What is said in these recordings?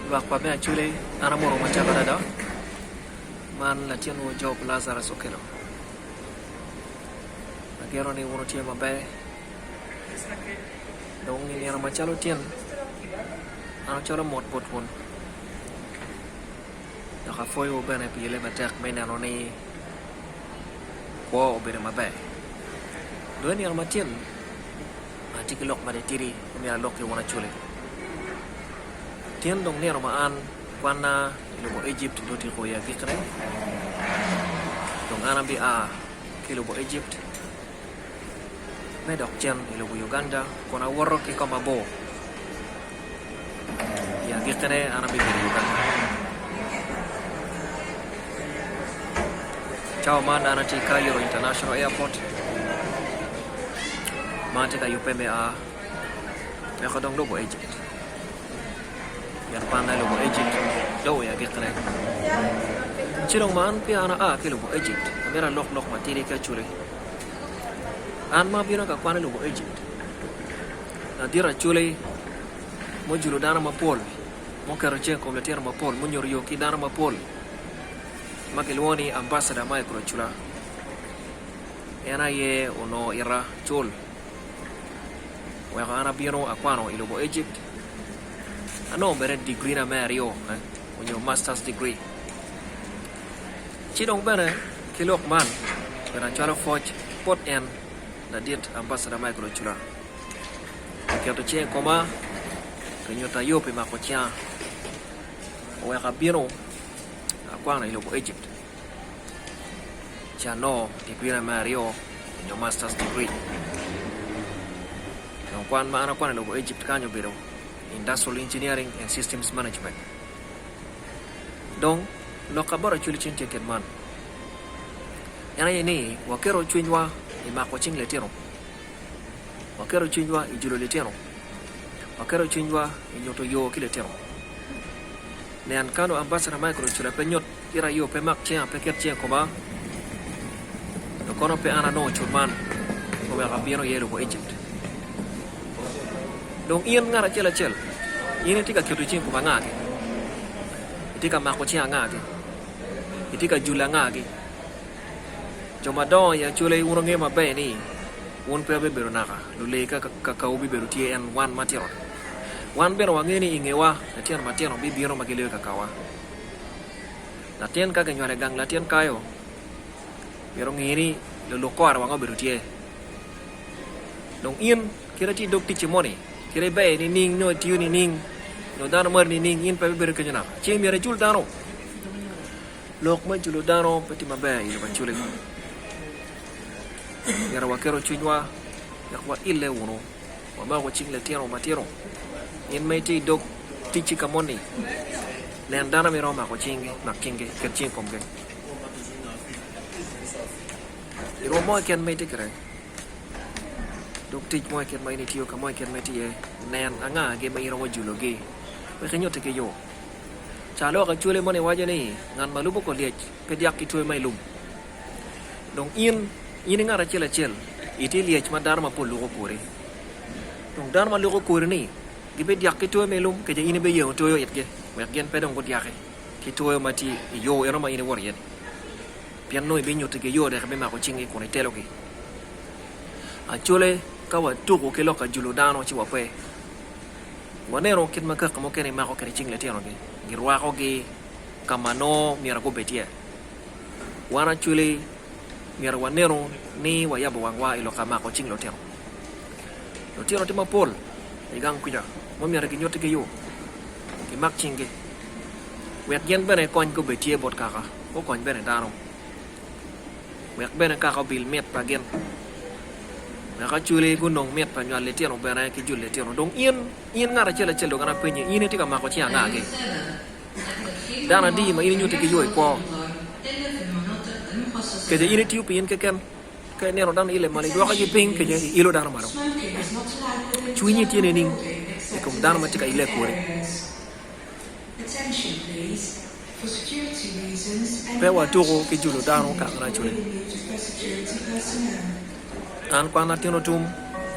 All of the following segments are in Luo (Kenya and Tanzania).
Waktu apa actually anak moro macam ada man latihan job Lazarus okelo. Agero ni wono tiama bay. Dong ini anak macam latihan anak cara mod bot pun. Dah foi o bene pile batak main anak ni ko bere mabe. Dua ni anak macam mati kelok made tiri ni anak lok yang wono chule. Tian dong ni romaan wana ilubo Egypt do ti ko ya gikre dong ana bi a kilubo Egypt medok chen ilubo Uganda kona worro ki koma bo ya gikre ana bi Uganda ciao man ana ti Cairo International Airport mate ka UPMA ya ko dong do bo Egypt yang pandai logo Egypt jauh ya kira cilong man pi ana a ke logo Egypt kamera lok materi ke cule an ma bira ka kwana logo Egypt na dira cule mo julu dana ma pol mo karo che ko letera ma pol mo nyor yo ki dana ma pol makelwoni ambassador mai ko chula ena ye ono ira chul wa ana biro akwano ilogo Egypt ano bere degree na Mario on your master's degree chidong bere kilok man bere chala forge pot en na diet ambassador Michael Chula kiato che koma kenyota yope makocha o ya biro akwana ilo Egypt chano degree na Mario on your master's degree no kwan ma ana kwana ilo Egypt kanyo biro Industrial Engineering and Systems Management. Donc, lo kabara chuli chin ticket man. Yana yene wakero chwinywa imako ching letero. Wakero chwinywa ijulo letero. Wakero chwinywa inyoto yo kiletero. Ne ankano ambassador Michael chula penyot ira yo pemak chen peket chen koma. No kono pe ana no chulman. Kome akabino yelo ko Egypt. Dong ian ngara chel ini tika kitu chini kwa ngake tika makochia ngake tika jula ngake joma don ya chule uronge mabe ni un pe be bero naka lule ka ubi bero tie en wan matiro wan bero wangeni ingewa latian matiro bi biro magile ka kawa latian ka ganyo gang latian kayo bero ngiri lulu kwar wango bero tie dong ian kira ti dok ti chimoni kira bay ni ning no tiu ni ning no dano mar ni ning in pa ber kanyana che mi re jul dano lok ma jul dano pati mabay ile ba chule yara wakero chujwa yakwa ile uno wa ma ko chingle tiero matero in mai ti dok ti chikamoni len dana mi roma ko chinge makinge ker chin komge iro mo ken mai ti kre dok tik mo ken mai ni tio ka mo ken mai ti nen anga ge mai ro julo ge be kenyo te ke yo chalo ka chule mo ne waje ni ngan malubo ko lech pe diak ki toy mai lum dong in ngara chela chel iti lech ma dar ma polu ko kore dong dar ma lu ko kore ni ge be diak ki toy mai lum ke je in be yo to yo yet ge we gen pe dong ko diak ki toy ma ti yo ero ma in wor yen pian noi be nyote ke yo de ka be ma ko chingi ko ne telo ge a chule kawa tuko ke loka julo dano chi wape wanero kit maka kamo kene mako kene chingle tiano ge girwa ko ge kamano mira ko betia wana chule mira wanero ni wayabo wangwa ilo kama ko chinglo tiano lo tiano tima pol igang kuja mo mira ke nyote ke yo ki mak chinge wet yen bene kon ko betia bot kaka ko kon bene dano wet bene kaka bil met pagen naka chule ku nong met pa nyal letian o bana ki jul letian dong ien ngara chela chelo kana penye ine tika mako chia ngake dana di ma ine nyute ki yoy ko ke de ine tiu pin ke ken ke ne ro dan ile mali do ka ji ping ke je ilo dana maro chuini tiene ning e kom dana ma tika ile ko re pe wa tuko ki julo dana ka ngara chule an kwa natino tum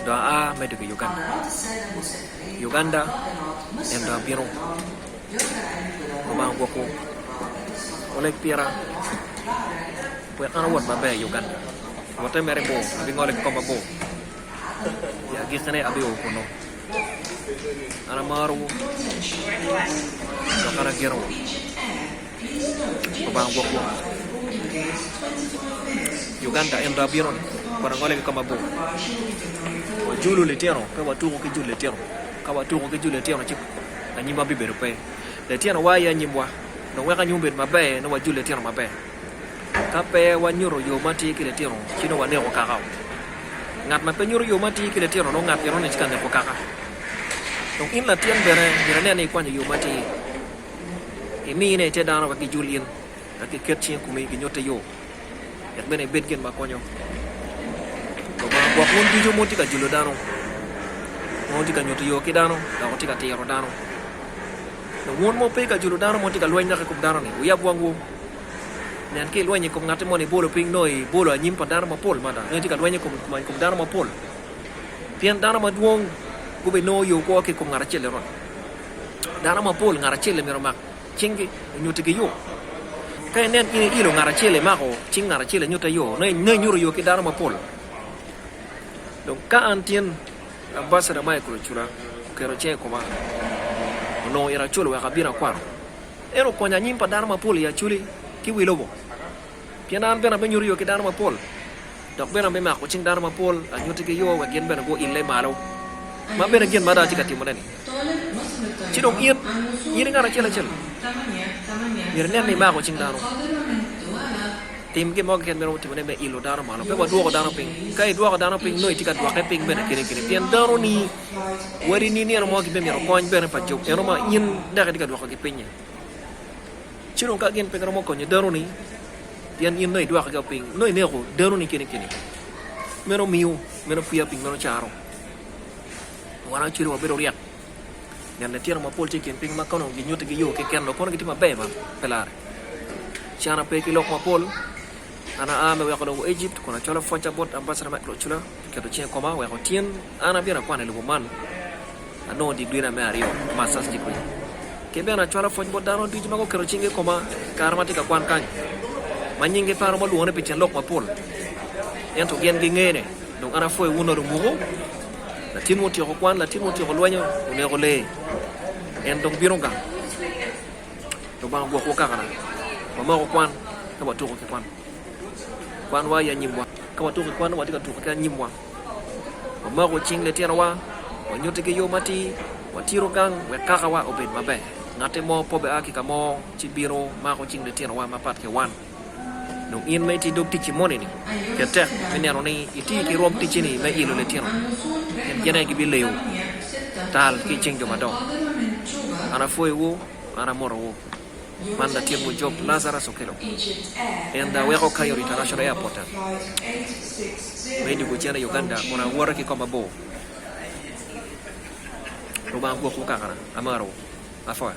da a medu Uganda Uganda em da biro Rumah gua ko oleh pira puet ana wot mabe Uganda wote mere bo abi ngole ko mabo ya gisane abi o kono ana maru do kara gero rumah gua ko Uganda endo abiron para ngole ko mabo o julu le tiano pe watu ko julu le tiano ka watu ko julu le tiano chip anyima bibero pe le tiano wa ya nyimwa no weka nyumbe mabe no wajule tiano mabe kape wanyuro yo mati kile tiano kino wane ko kakao ngat mape nyuro yo mati kile tiano no ngat yero ne chikande ko kaka donc in la tien bere ne kwa yo mati imi ne te dano ki julien ki ketchi ko mi nyote yo yak bene bedgen ma konyo ko ba ko kun dijo moti ka julo dano moti ka nyote yo ki dano da ko tika tiaro dano won mo pe ka julu dano mo tika lonya ka kum dano ni uya buangu nan ke lonya kum ngate mo ni bolo ping noi bolo nyim pa dano ma pol mada ne tika lonya kum dano ma pol pian dano ma duong ku be no yo ko ke kum ngara chele ron dano ma pol ngara chele mero mak chingi nyute ke yo kay nen ini ilo ngara chele mako ching ngara chele nyute yo ne nyuro yo ke dano ma pol donc ka antien ambassador Michael Chura kero che ko ma no era chulo wa kabira kwaro ero konya nyimpa dharma pol ya chuli ki wilobo pianan bena benyuri yo ki dharma pol dok bena be ma ko ching dharma pol anyuti ke yo wa gen bena go ille malo ma bena gen mada tika timone ni chidong yiri ngara chela chel yiri nen ni ma ko ching dharma tim ke mo gen bena timone be ilo dharma malo pe wa duo ko dharma ping kai duo ko dharma ping no tika duo ke ping bena kire pian daro ni wari ni ero mo ki be mero koñ bena pa jop ero ma yin daga diga duo ko ki penye chiro ka gen pe mo ko ni daro ni pian yin no duo ko ping no ne ko daro ni kine mero miu mero pia ping mero charo wana chiro be ro riak nyan ne tiro ma pol chicken ping ma kono gi nyote gi yo ke ken no kono gi ma be ma pelare chana pe ki lok ma pol ana ame wa ko Egypt kuna chola focha bot ambassador ma ko chula ke to chen koma wa ko tien ana bira kwana lu man ano di duina me ario masas di ko ke bena chola focha bot dano di ma ko kero chinge koma karmati ka kwan kan manyinge faro ma luone pe chen lok ma pol en to gen gi ngene donc ana foi wono ro mugo la timoti ko kwan la timoti ko loño ne ko le en donc bironga to ba go ko kakana ma ko kwan ka ba to ko kwan wa ya nyimwa ka watu ko kwan wa tika tu ka nyimwa ma ko ching le tiara wa nyote ke yo mati wa tiro gang we kaka wa obed mabe ngate mo pobe aki ka mo chibiro ma ko ching le tiara wa ma pat ke wan no in mai ti dok ti chimone ni ke te menero ni iti ki rom ti chini me ilo le tiara en jena ki bileu tal ki ching jo mado ana foi wo ana moro wo manda tiempo job Lazarus Okelo and we ko Cairo International Airport mendi ko jana Uganda ona wora ki koma bo roba ko kakara amaro afa